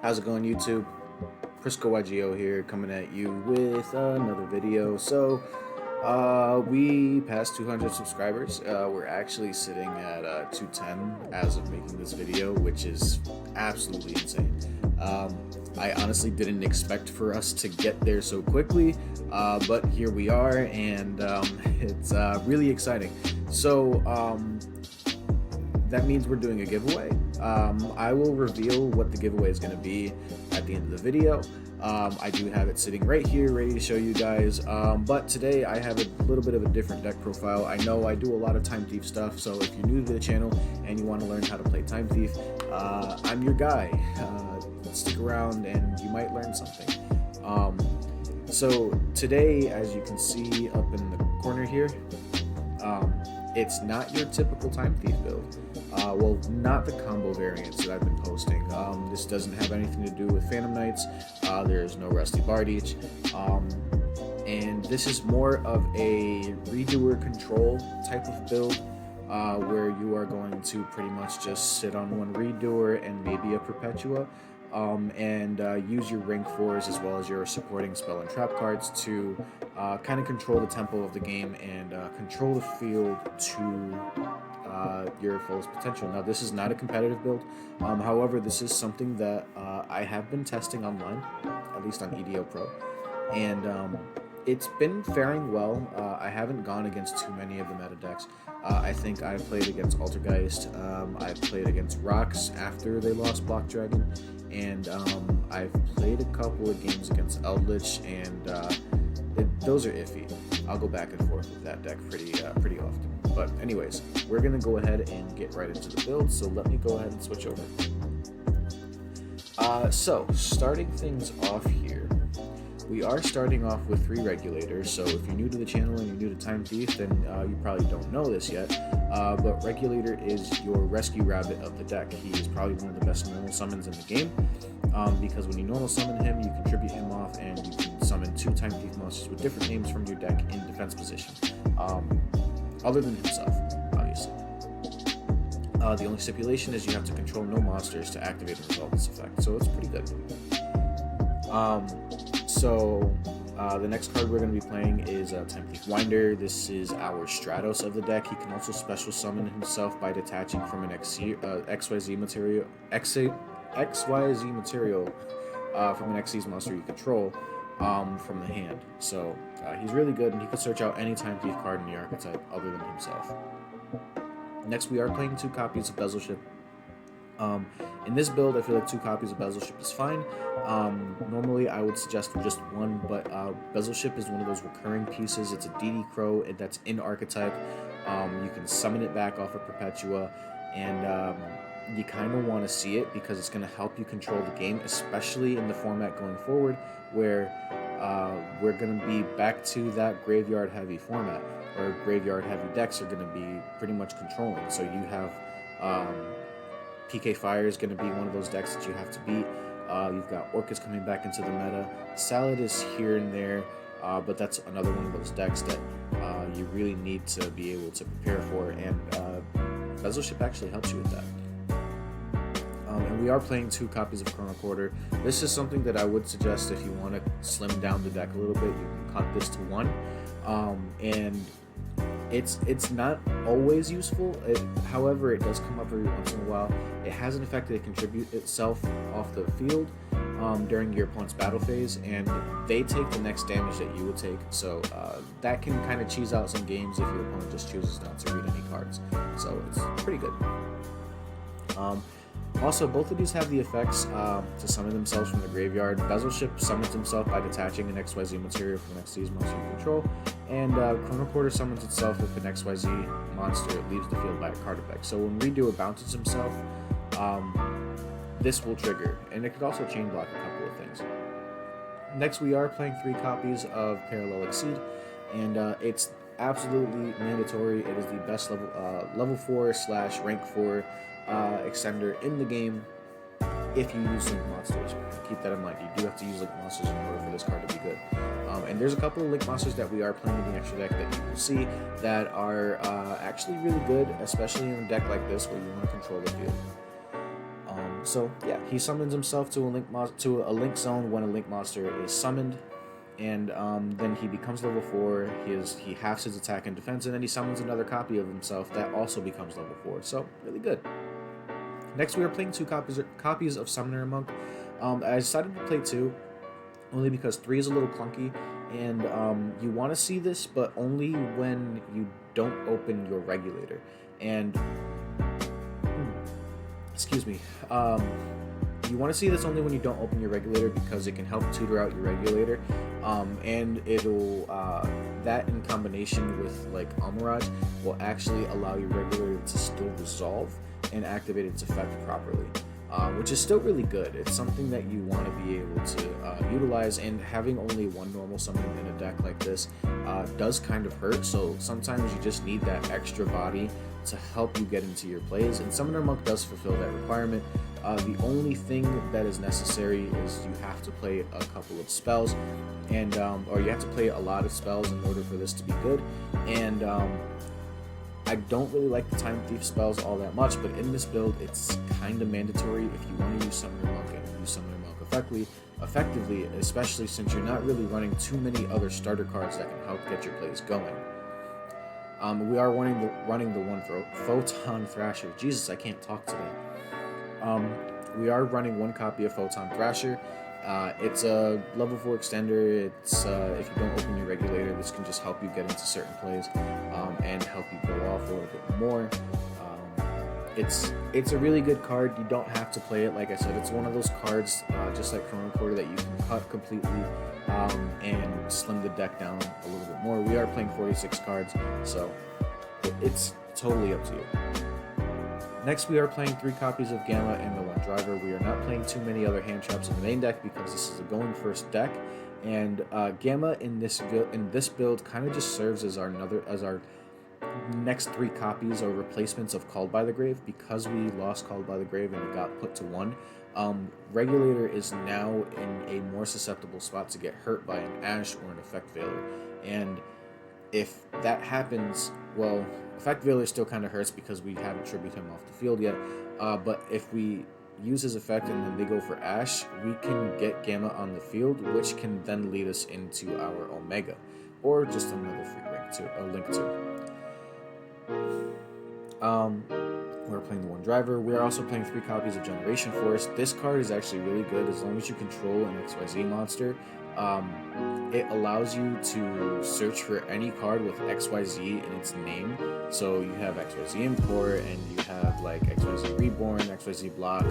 How's it going, YouTube? Prisco YGO here, coming at you with another video. We passed 200 subscribers. We're actually sitting at 210 as of making this video, which is absolutely insane. I honestly didn't expect for us to get there so quickly, but here we are, and it's really exciting. That means we're doing a giveaway. I will reveal what the giveaway is going to be at the end of the video. I do have it sitting right here ready to show you guys, but today I have a little bit of a different deck profile. I know I do a lot of Time Thief stuff, so if you're new to the channel and you want to learn how to play Time Thief, I'm your guy. Stick around and you might learn something. So today, as you can see up in the corner here, it's not your typical Time Thief build. Well, not the combo variants that I've been posting. This doesn't have anything to do with Phantom Knights. There's no Rusty Bardiche. And this is more of a redoer control type of build, where you are going to pretty much just sit on one redoer and maybe a Perpetua, and use your rank 4s as well as your supporting spell and trap cards to kind of control the tempo of the game and control the field to your fullest potential. Now, this is not a competitive build. However, this is something that I have been testing online, at least on EDO Pro, and it's been faring well. I haven't gone against too many of the meta decks. I think I've played against Altergeist, I've played against Rocks after they lost Block Dragon, and I've played a couple of games against Eldritch, and those are iffy. I'll go back and forth with that deck pretty often. But anyways, we're gonna go ahead and get right into the build, so let me go ahead and switch over. So starting things off here, we are starting off with 3 regulators. So if you're new to the channel and you're new to Time Thief, then you probably don't know this yet, but regulator is your rescue rabbit of the deck. He is probably one of the best normal summons in the game, because when you normal summon him, you contribute him off and you can summon 2 Time Thief monsters with different names from your deck in defense position, other than himself, obviously. The only stipulation is you have to control no monsters to activate and resolve this effect, so it's pretty good. The next card we're going to be playing is Time Thief Winder. This is our Stratos of the deck. He can also special summon himself by detaching from an XYZ material from an Xyz monster you control from the hand. So he's really good, and he can search out any Time Thief card in the archetype other than himself. Next, we are playing 2 copies of Bezelship. In this build, I feel like 2 copies of Bezelship is fine. Normally, I would suggest just 1, but Bezelship is one of those recurring pieces. It's a DD Crow that's in archetype. You can summon it back off of Perpetua, and you kind of want to see it because it's going to help you control the game, especially in the format going forward, where we're going to be back to that graveyard-heavy format, or graveyard-heavy decks are going to be pretty much controlling. So you have PK Fire is going to be one of those decks that you have to beat. You've got Orcus coming back into the meta. Salad is here and there, but that's another one of those decks that you really need to be able to prepare for, and Bezelship actually helps you with that. And we are playing 2 copies of Chrono Quarter. This is something that I would suggest if you want to slim down the deck a little bit. You can cut this to 1, and it's not always useful. However, it does come up every once in a while. It has an effect that it contributes itself off the field during your opponent's battle phase, and they take the next damage that you would take. So that can kind of cheese out some games if your opponent just chooses not to read any cards. So it's pretty good. Also, both of these have the effects to summon themselves from the graveyard. Bezelship summons himself by detaching an XYZ material from an XYZ monster you control, and Chrono Quarter summons itself if an XYZ monster leaves the field by a card effect. So when Redoer bounces himself, this will trigger, and it could also chain block a couple of things. Next, we are playing 3 copies of Parallel Exceed, and it's absolutely mandatory. It is the best level 4/rank 4 extender in the game if you use Link monsters. Keep that in mind. You do have to use Link monsters in order for this card to be good. And there's a couple of Link monsters that we are playing in the extra deck that you will see that are actually really good, especially in a deck like this where you want to control the field. So yeah, he summons himself to a link zone when a link monster is summoned, and then he becomes level 4. He halves his attack and defense, and then he summons another copy of himself that also becomes level 4. So really good. Next, we are playing 2 copies of Summoner Monk. I decided to play 2 only because 3 is a little clunky, and you want to see this, but only when you don't open your regulator. And excuse me. You want to see this only when you don't open your regulator, because it can help tutor out your regulator, and it'll that in combination with like Mirage will actually allow your regulator to still resolve and activate its effect properly, which is still really good. It's something that you want to be able to utilize, and having only one normal summon in a deck like this does kind of hurt, so sometimes you just need that extra body to help you get into your plays, and Summoner Monk does fulfill that requirement. The only thing that is necessary is you have to play a couple of spells, and or you have to play a lot of spells in order for this to be good. And I don't really like the Time Thief spells all that much, but in this build it's kind of mandatory if you want to use Summoner Monk and use Summoner Monk effectively, especially since you're not really running too many other starter cards that can help get your plays going. We are running the one for Photon Thrasher. Jesus, I can't talk today. We are running 1 copy of Photon Thrasher. It's a level 4 extender. It's if you don't open your regulator, this can just help you get into certain plays and help you go off a little bit more. It's a really good card. You don't have to play it. Like I said, it's one of those cards, just like Chrono Quarter, that you can cut completely and slim the deck down a little bit more. We are playing 46 cards, so it's totally up to you. Next, we are playing 3 copies of Gamma and the 1 driver. We are not playing too many other hand traps in the main deck because this is a going first deck, and Gamma in this build kind of just serves as our next 3 copies or replacements of Called by the Grave, because we lost Called by the Grave and it got put to 1. Regulator is now in a more susceptible spot to get hurt by an Ash or an Effect Veiler, and if that happens, well, Effect Veiler still kind of hurts because we haven't tributed him off the field yet, but if we use his effect and then they go for Ash, we can get Gamma on the field, which can then lead us into our Omega, or just another free link to. We're playing the 1 driver. We're also playing 3 copies of Generation Force. This card is actually really good as long as you control an XYZ monster. It allows you to search for any card with XYZ in its name. So you have XYZ Import, and you have like XYZ Reborn, XYZ Block.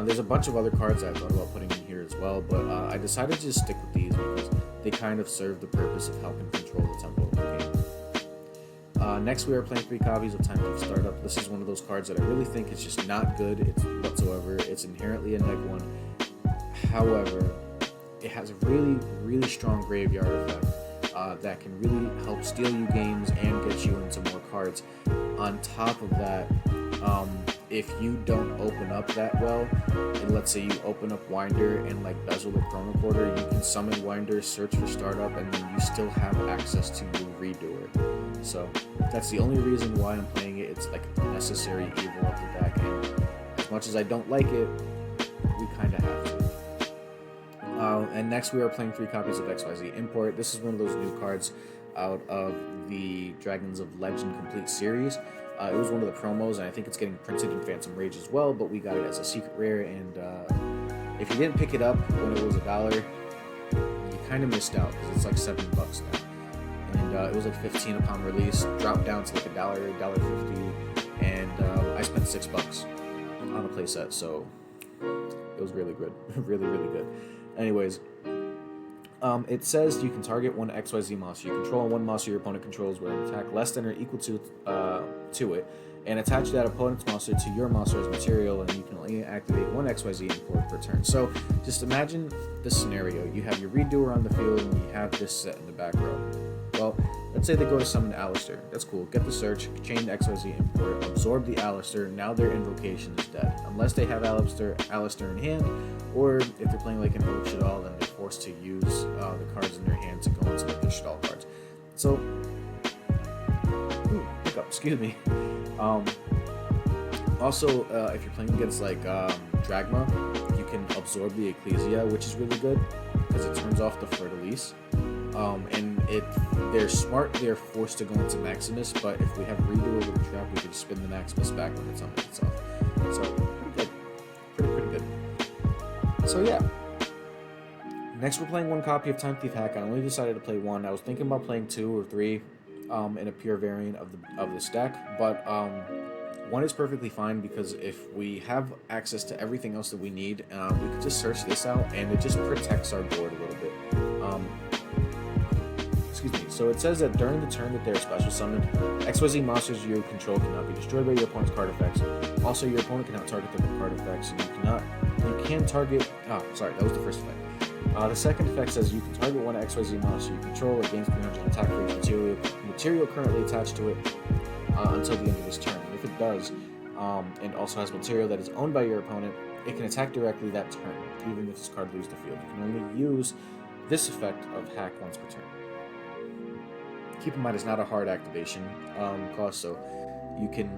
There's a bunch of other cards I thought about putting in here as well, but I decided to just stick with these because they kind of serve the purpose of helping control the tempo of the game. Next, we are playing 3 copies of Time Thief Startup. This is one of those cards that I really think is just not good whatsoever. It's inherently a neg 1. However, it has a really, really strong graveyard effect that can really help steal you games and get you into more cards. On top of that, if you don't open up that well, and let's say you open up Winder and like Bezel or Chrono Quarter, you can summon Winder, search for Startup, and then you still have access to your Redoer. So that's the only reason why I'm playing it. It's like a necessary evil of the deck, and as much as I don't like it, we kind of have to. And next, we are playing 3 copies of XYZ Import. This is one of those new cards out of the Dragons of Legend Complete series. It was one of the promos, and I think it's getting printed in Phantom Rage as well, but we got it as a secret rare, and if you didn't pick it up when it was $1, you kind of missed out, because it's like $7 now. And it was like $15 upon release, dropped down to like $1, $1.50, and I spent $6 on a playset, so it was really good. Really, really good. Anyways, it says you can target 1 XYZ monster you control, and 1 monster your opponent controls with an attack less than or equal to it, and attach that opponent's monster to your monster as material, and you can only activate 1 XYZ import per turn. So just imagine this scenario. You have your Redoer on the field, and you have this set in the back row. Well, let's say they go to summon Alistair. That's cool. Get the search, chain XYZ import, absorb the Alistair. Now their invocation is dead. Unless they have Alistair in hand, or if they're playing like an Oak Shadal, then they're forced to use the cards in their hand to go into like their Shadal cards. So, excuse me. Also, if you're playing against like Dragma, you can absorb the Ecclesia, which is really good because it turns off the Fertilise. And they're smart, they're forced to go into Maximus, but if we have Redo over the trap, we can spin the Maximus back when it's on itself. So, pretty good. Pretty good. So, yeah. Next, we're playing one copy of Time Thief Hack. I only decided to play one. I was thinking about playing 2 or 3 in a pure variant of this deck, but one is perfectly fine because if we have access to everything else that we need, we could just search this out, and it just protects our board a little bit. Excuse me. So it says that during the turn that they're special summoned, XYZ monsters you control cannot be destroyed by your opponent's card effects. Also, your opponent cannot target them with card effects, and you can target. Oh, sorry, that was the first effect. The second effect says you can target one XYZ monster you control. It gains 300 attack for each material currently attached to it until the end of this turn. And if it does, and also has material that is owned by your opponent, it can attack directly that turn, even if this card leaves the field. You can only use this effect of hack once per turn. Keep in mind, it's not a hard activation cost, so you can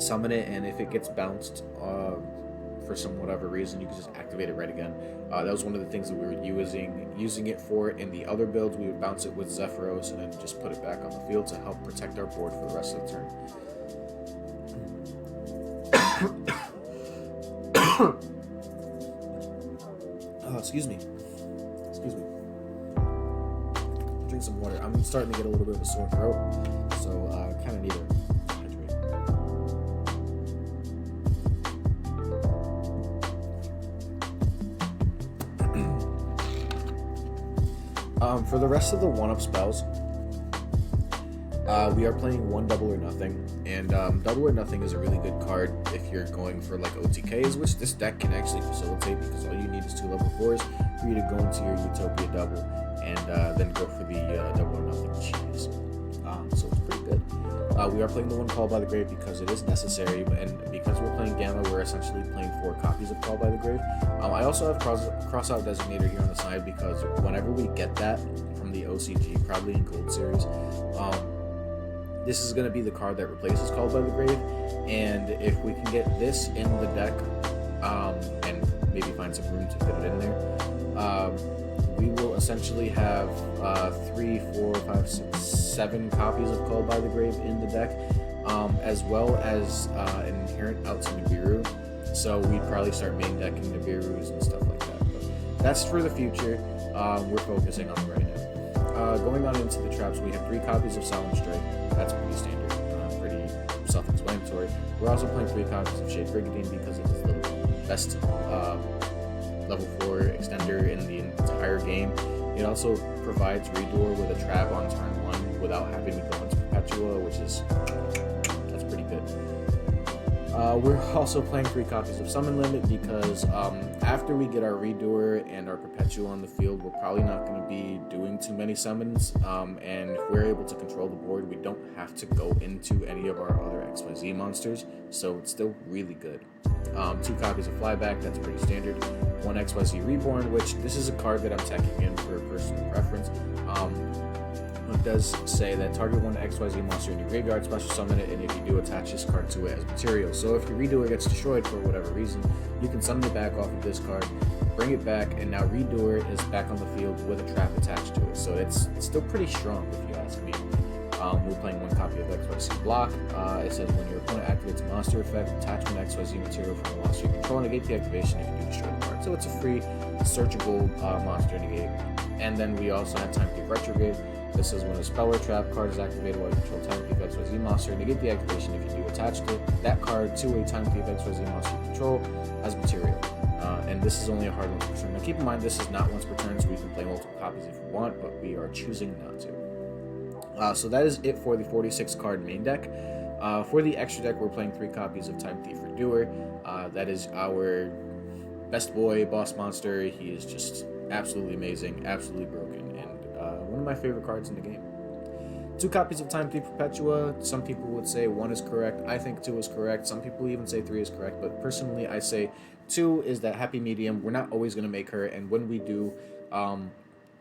summon it, and if it gets bounced for some whatever reason, you can just activate it right again. That was one of the things that we were using it for in the other builds. We would bounce it with Zephyros and then just put it back on the field to help protect our board for the rest of the turn. Excuse me. Drink some water. I'm starting to get a little bit of a sore throat, so I kind of need to hydrate. For the rest of the 1-up spells, we are playing 1 Double or Nothing, and Double or Nothing is a really good card if you're going for like OTKs, which this deck can actually facilitate because all you need is 2 level 4s for you to go into your Utopia Double and then go for the Double or Nothing cheese. So it's pretty good. We are playing the 1 Call by the Grave because it is necessary, and because we're playing Gamma, we're essentially playing 4 copies of Call by the Grave. I also have Crossout Designator here on the side because whenever we get that from the OCG, probably in Gold Series, this is going to be the card that replaces Call by the Grave, and if we can get this in the deck, and maybe find some room to fit it in there, we will essentially have 3, 4, 5, 6, 7 copies of Call by the Grave in the deck, as well as an inherent out to Nibiru. So we'd probably start main decking Nibirus and stuff like that. But that's for the future. We're focusing on right now. Going on into the traps, we have 3 copies of Solemn Strike. That's pretty standard, pretty self-explanatory. We're also playing 3 copies of Shade Brigandine because it is the best level 4 extender in the entire game. It also provides Redoor with a trap on turn 1 without having to go into Perpetua, which is, that's pretty good. We're also playing 3 copies of Summon Limit because after we get our Redoor and our Perpetua on the field, we're probably not going to be doing too many summons, and if we're able to control the board, we don't have to go into any of our other XYZ monsters, so it's still really good. 2 copies of Flyback, that's pretty standard. 1 XYZ Reborn, which this is a card that I'm teching in for personal preference. It does say that target 1 XYZ monster in your graveyard, special summon it, and if you do, attach this card to it as material. So if your Redoer gets destroyed for whatever reason, you can summon it back off of this card, bring it back, and now Redoer is back on the field with a trap attached to it. So it's still pretty strong, if you ask me. We're playing 1 copy of XYZ Block. It says when your opponent activates a monster effect, attach 1 XYZ material from the monster you control and negate the activation if you do destroy the card. So it's a free, searchable monster negate. And then we also have Time Thief Retrograde. This says when a spell or trap card is activated while you control Time Thief XYZ monster, negate the activation if you do attach that card to a Time Thief XYZ monster you control as material. And this is only a hard once per turn. Now keep in mind this is not once per turn, so we can play multiple copies if we want, but we are choosing not to. So that is it for the 46 card main deck. For the extra deck, we're playing 3 copies of Time Thief Redoer. That is our best boy, boss monster. He is just absolutely amazing, absolutely broken, and one of my favorite cards in the game. 2 copies of Time Thief Perpetua. Some people would say 1 is correct. I think 2 is correct. Some people even say 3 is correct, but personally I say 2 is that happy medium. We're not always going to make her, and when we do,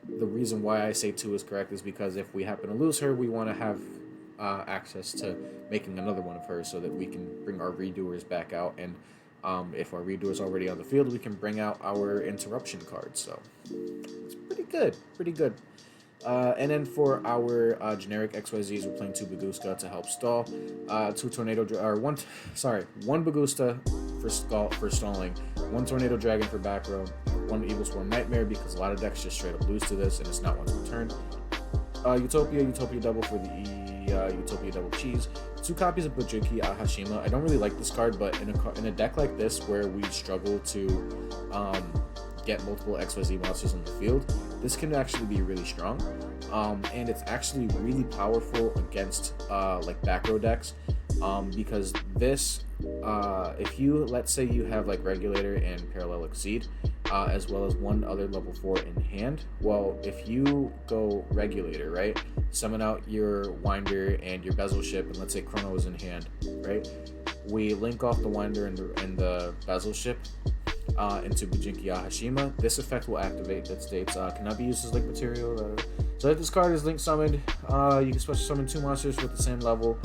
the reason why I say 2 is correct is because if we happen to lose her, we want to have access to making another one of her so that we can bring our Redoers back out and If our redo is already on the field, we can bring out our interruption card. So it's pretty good, pretty good. And then for our generic XYZs, we're playing 2 Bagusta to help stall, 2 Tornado or one, sorry, 1 Bagusta for stalling, 1 Tornado Dragon for back row, 1 Evil Swarm Nightmare because a lot of decks just straight up lose to this and it's not once per turn. Utopia double for the Utopia double cheese. 2 copies of Bujinki Ahashima. I don't really like this card, but in a deck like this where we struggle to get multiple XYZ monsters on the field, this can actually be really strong. And it's actually really powerful against like back row decks, because this, if you, let's say you have like Regulator and Parallel Exceed, as well as 1 other level 4 in hand, well, if you go Regulator, right, summon out your Winder and your Bezel Ship, and let's say Chrono is in hand, right, we link off the Winder and the Bezel Ship into Bujinki Ahashima. This effect will activate that states cannot be used as link material. So if this card is link summoned, you can special summon 2 monsters with the same level,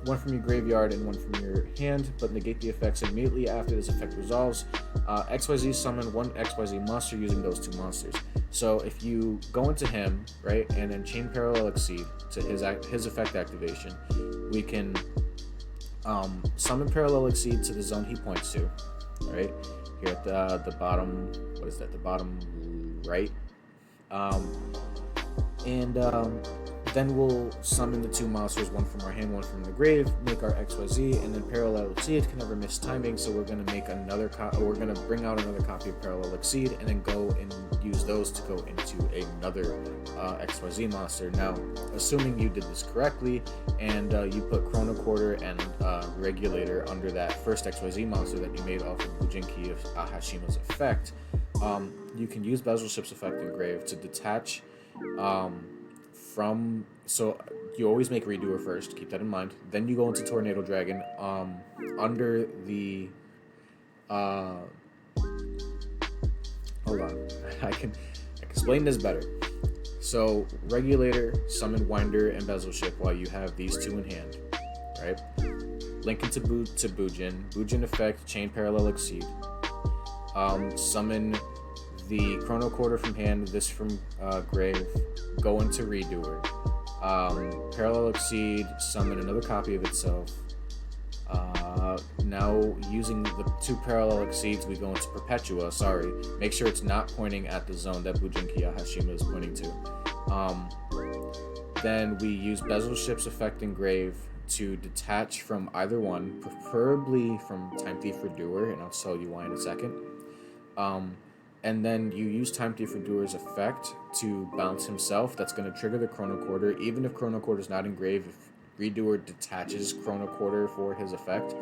1 from your graveyard and 1 from your hand, but negate the effects immediately after this effect resolves. XYZ summon 1 XYZ monster using those 2 monsters. So if you go into him, right, and then chain Parallel Exceed to his effect activation, we can summon Parallel Exceed to the zone he points to, right here at the bottom. What is that? The bottom right. Then we'll summon the 2 monsters, 1 from our hand, 1 from the grave, make our XYZ, and then Parallel Exceed can never miss timing, so we're gonna make another we're gonna bring out another copy of Parallel Exceed, and then go and use those to go into another XYZ monster. Now, assuming you did this correctly, and you put Chrono Quarter and Regulator under that first XYZ monster that you made off of Bujinki Ahashima's effect, you can use Bezel Ship's effect in grave to detach so you always make Redoer first, keep that in mind. Then you go into Tornado Dragon under the hold on, I can explain this better. So Regulator, summon Winder and Bezel Ship while you have these 2 in hand, right? Link into Bujin effect, chain Parallel Exceed, summon the Chrono Quarter from hand, this from grave, go into Redoer, Parallel Exceed, summon another copy of itself. Now using the 2 Parallel Exceeds, we go into Perpetua. Sorry, make sure it's not pointing at the zone that Bujinki Ahashima is pointing to. Then we use Bezel Ship's effect in grave to detach from either one, preferably from Time Thief Redoer, and I'll tell you why in a second. And then you use Time Thief Redoer's effect to bounce himself. That's going to trigger the Chrono Quarter. Even if Chrono Quarter is not in grave, if Redoer detaches Chrono Quarter for his effect,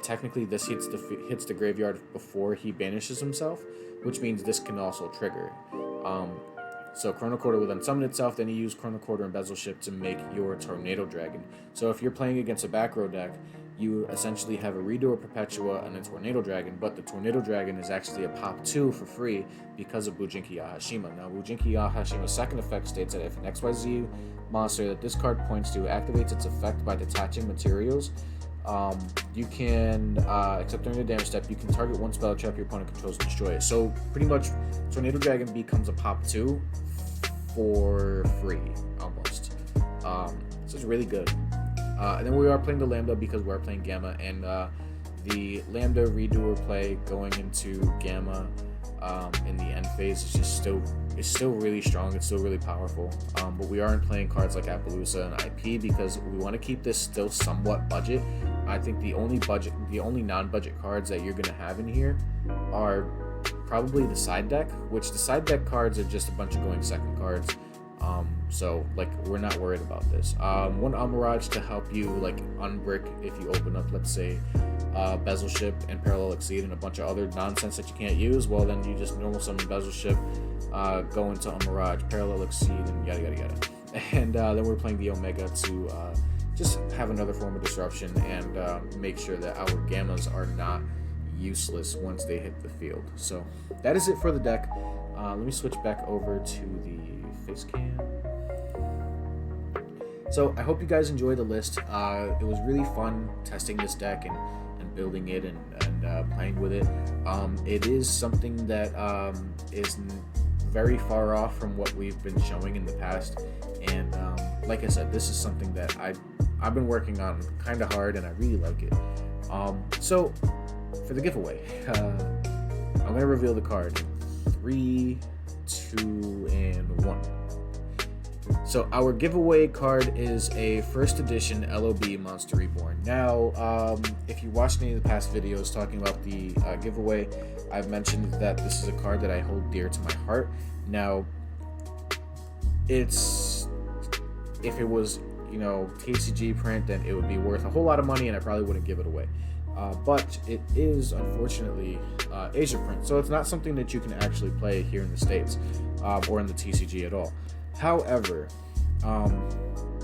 technically this hits the graveyard before he banishes himself, which means this can also trigger. So Chrono Quarter will then summon itself, then you use Chrono Quarter and Bezel Ship to make your Tornado Dragon. So if you're playing against a back row deck, you essentially have a Redoer Perpetua and a Tornado Dragon, but the Tornado Dragon is actually a pop 2 for free because of Bujinki Ahashima. Now, Bujinki Ahashima's second effect states that if an XYZ monster that this card points to activates its effect by detaching materials, you can, except during the damage step, you can target 1 spell trap your opponent controls and destroy it. So pretty much, Tornado Dragon becomes a pop 2 for free, almost. So it's really good. And then we are playing the Lambda because we are playing Gamma, and the Lambda Redoer play going into Gamma in the end phase is just still really strong. It's still really powerful. But we aren't playing cards like Appaloosa and IP because we want to keep this still somewhat budget. I think the only non-budget cards that you're gonna have in here are probably the side deck, which the side deck cards are just a bunch of going second cards. So like we're not worried about this. 1 Amirage to help you like unbrick if you open up, let's say, Bezel Ship and Parallel Exceed and a bunch of other nonsense that you can't use. Well, then you just normal summon Bezel Ship, go into Amirage, Parallel Exceed, and yada yada yada. And then we're playing the Omega to just have another form of disruption and make sure that our Gammas are not useless once they hit the field. So that is it for the deck. Let me switch back over to the face cam. So I hope you guys enjoyed the list. It was really fun testing this deck and building it and playing with it. It is something that is very far off from what we've been showing in the past, and like I said, this is something that I've been working on kind of hard, and I really like it. So for the giveaway, I'm gonna reveal the card in 3, 2, and 1. So our giveaway card is a first edition LOB Monster Reborn. Now, if you watched any of the past videos talking about the giveaway, I've mentioned that this is a card that I hold dear to my heart. Now, if it was, TCG print, then it would be worth a whole lot of money, and I probably wouldn't give it away. But it is, unfortunately, Asia print, so it's not something that you can actually play here in the States or in the TCG at all. However,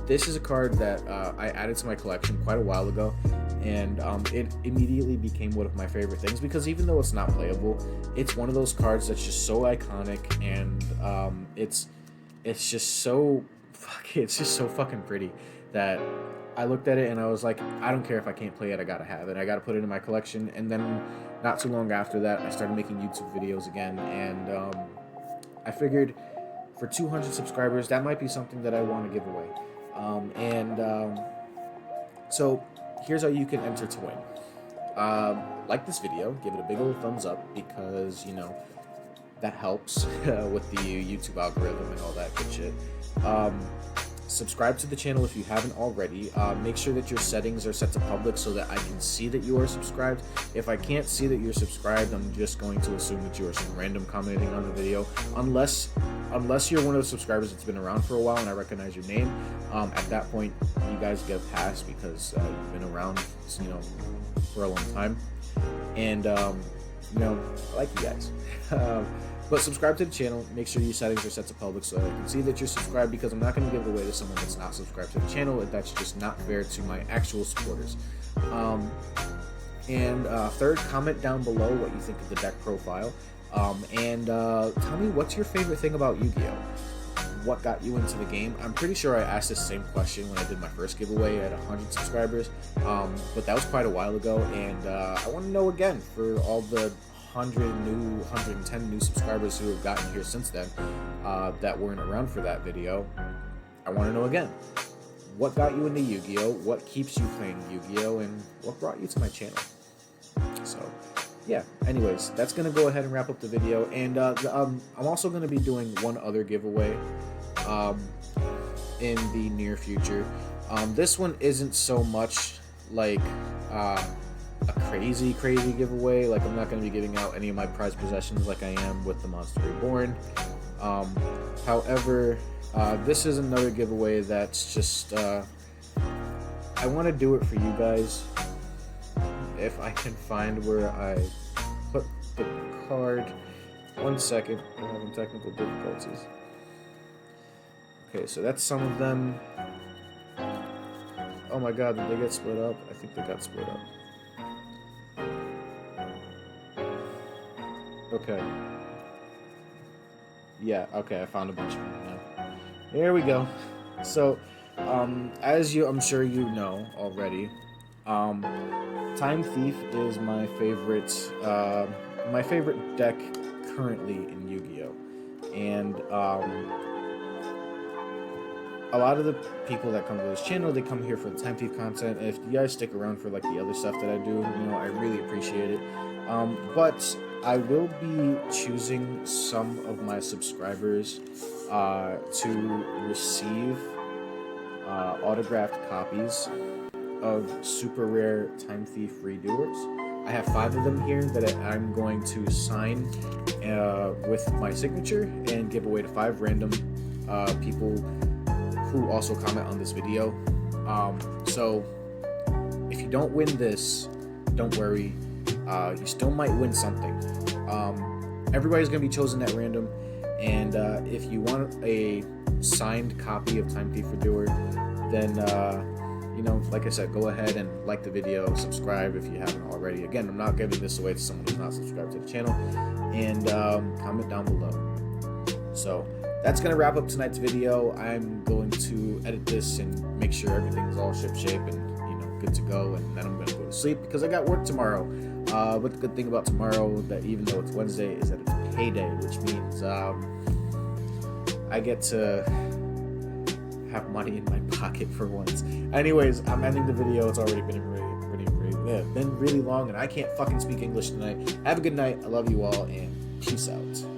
this is a card that I added to my collection quite a while ago, and it immediately became one of my favorite things, because even though it's not playable, it's one of those cards that's just so iconic, and it's just so fucking pretty that I looked at it and I was like, I don't care if I can't play it, I gotta have it. I gotta put it in my collection. And then not too long after that, I started making YouTube videos again, and I figured for 200 subscribers, that might be something that I want to give away. So here's how you can enter to win. Like this video, give it a big old thumbs up, because that helps with the YouTube algorithm and all that good shit. Subscribe to the channel if you haven't already. Make sure that your settings are set to public so that I can see that you are subscribed. If I can't see that you're subscribed, I'm just going to assume that you are some random commenting on the video, unless you're one of the subscribers that's been around for a while and I recognize your name. At that point, you guys get a pass, because you've been around for a long time, and I like you guys. But subscribe to the channel. Make sure your settings are set to public so I can see that you're subscribed, because I'm not going to give it away to someone that's not subscribed to the channel. That's just not fair to my actual supporters. Third, comment down below what you think of the deck profile. And tell me, what's your favorite thing about Yu-Gi-Oh? What got you into the game? I'm pretty sure I asked this same question when I did my first giveaway at 100 subscribers, but that was quite a while ago, and I want to know again, for all the 110 new subscribers who have gotten here since then, that weren't around for that video. I want to know again, what got you into Yu-Gi-Oh? What keeps you playing Yu-Gi-Oh? And what brought you to my channel? So yeah, anyways, that's gonna go ahead and wrap up the video, and I'm also gonna be doing one other giveaway in the near future. This one isn't so much like a crazy giveaway. Like, I'm not going to be giving out any of my prized possessions like I am with the Monster Reborn. However, this is another giveaway that's just I want to do it for you guys. If I can find where I put the card. 1 second, I'm having technical difficulties. Okay, so that's some of them. Oh my god, did they get split up? I think they got split up. Okay. Yeah, okay, I found a bunch of them now. Here we go. So, as I'm sure you know already, Time Thief is my favorite deck currently in Yu-Gi-Oh! And, a lot of the people that come to this channel, they come here for the Time Thief content, and if you guys stick around for, like, the other stuff that I do, I really appreciate it. But I will be choosing some of my subscribers to receive autographed copies of super rare Time Thief redoers. I have 5 of them here that I'm going to sign with my signature and give away to 5 random people who also comment on this video. So if you don't win this, don't worry. You still might win something. Everybody's going to be chosen at random, and if you want a signed copy of Time Thief Redoer, then, like I said, go ahead and like the video, subscribe if you haven't already. Again, I'm not giving this away to someone who's not subscribed to the channel, and comment down below. So that's gonna wrap up tonight's video. I'm going to edit this and make sure everything's all ship-shape and good to go, and then I'm gonna go to sleep because I got work tomorrow. But the good thing about tomorrow, that even though it's Wednesday, is that it's payday, which means I get to have money in my pocket for once. Anyways, I'm ending the video. It's already been really long, and I can't fucking speak English tonight. Have a good night. I love you all, and peace out.